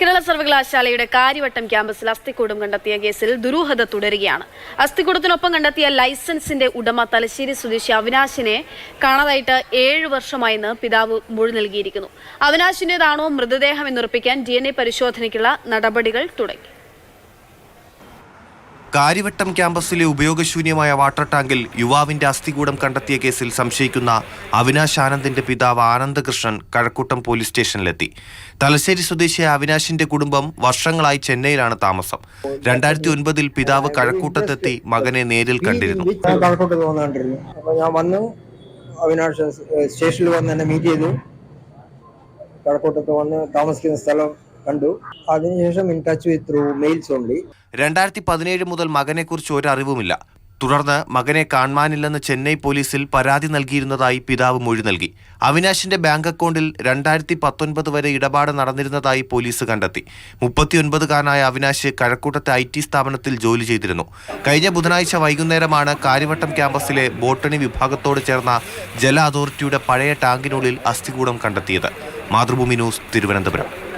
കേരള സർവകലാശാലയുടെ കാര്യവട്ടം ക്യാമ്പസിൽ അസ്ഥികൂടം കണ്ടെത്തിയ കേസിൽ ദുരൂഹത തുടരുകയാണ്. അസ്ഥികൂടത്തിനൊപ്പം കണ്ടെത്തിയ ലൈസൻസിന്റെ ഉടമ തലശ്ശേരി സ്വദേശി അവിനാശിനെ കാണാതായിട്ട് 7 വർഷമായെന്ന് പിതാവ് മൊഴി നൽകിയിരിക്കുന്നു. അവിനാശിന്റേതാണോ മൃതദേഹം എന്നുറപ്പിക്കാൻ DNA പരിശോധനയ്ക്കുള്ള നടപടികൾ തുടങ്ങി. കാര്യവട്ടം ക്യാമ്പസിലെ ഉപയോഗശൂന്യമായ വാട്ടർ ടാങ്കിൽ യുവാവിന്റെ അസ്ഥികൂടം കണ്ടെത്തിയ കേസിൽ സംശയിക്കുന്ന അവിനാശ് ആനന്ദിന്റെ പിതാവ് ആനന്ദകൃഷ്ണൻ കഴക്കൂട്ടം പോലീസ് സ്റ്റേഷനിലെത്തി. തലശ്ശേരി സ്വദേശിയായ അവിനാശിന്റെ കുടുംബം വർഷങ്ങളായി ചെന്നൈയിലാണ് താമസം. 2009 പിതാവ് കഴക്കൂട്ടത്തെത്തി മകനെ നേരിൽ കണ്ടിരുന്നു. ഞാൻ വന്നു, അവിനാശ് സ്റ്റേഷനിൽ വന്ന് എന്നെ മീറ്റ് ചെയ്തു. കഴക്കൂട്ടത്ത് വന്ന് താമസിക്കുന്ന സ്ഥലം കണ്ടു. അതിനുശേഷം in touch with through mails only. 2017 മുതൽ മകനെക്കുറിച്ച് ഒരറിവുമില്ല. തുടർന്ന് മകനെ കാണാനില്ലെന്ന് ചെന്നൈ പോലീസിൽ പരാതി നൽകിയിരുന്നതായി പിതാവ് മൊഴി നൽകി. അവിനാശിന്റെ ബാങ്ക് അക്കൗണ്ടിൽ 2019 വരെ ഇടപാട് നടന്നിരുന്നതായി പോലീസ് കണ്ടെത്തി. 39-കാരനായ അവിനാശ് കഴക്കൂട്ടത്തെ IT സ്ഥാപനത്തിൽ ജോലി ചെയ്തിരുന്നു. കഴിഞ്ഞ ബുധനാഴ്ച വൈകുന്നേരമാണ് കാര്യവട്ടം ക്യാമ്പസിലെ ബോട്ടണി വിഭാഗത്തോട് ചേർന്ന ജല അതോറിറ്റിയുടെ പഴയ ടാങ്കിനുള്ളിൽ അസ്ഥികൂടം കണ്ടെത്തിയത്. മാതൃഭൂമി ന്യൂസ്, തിരുവനന്തപുരം.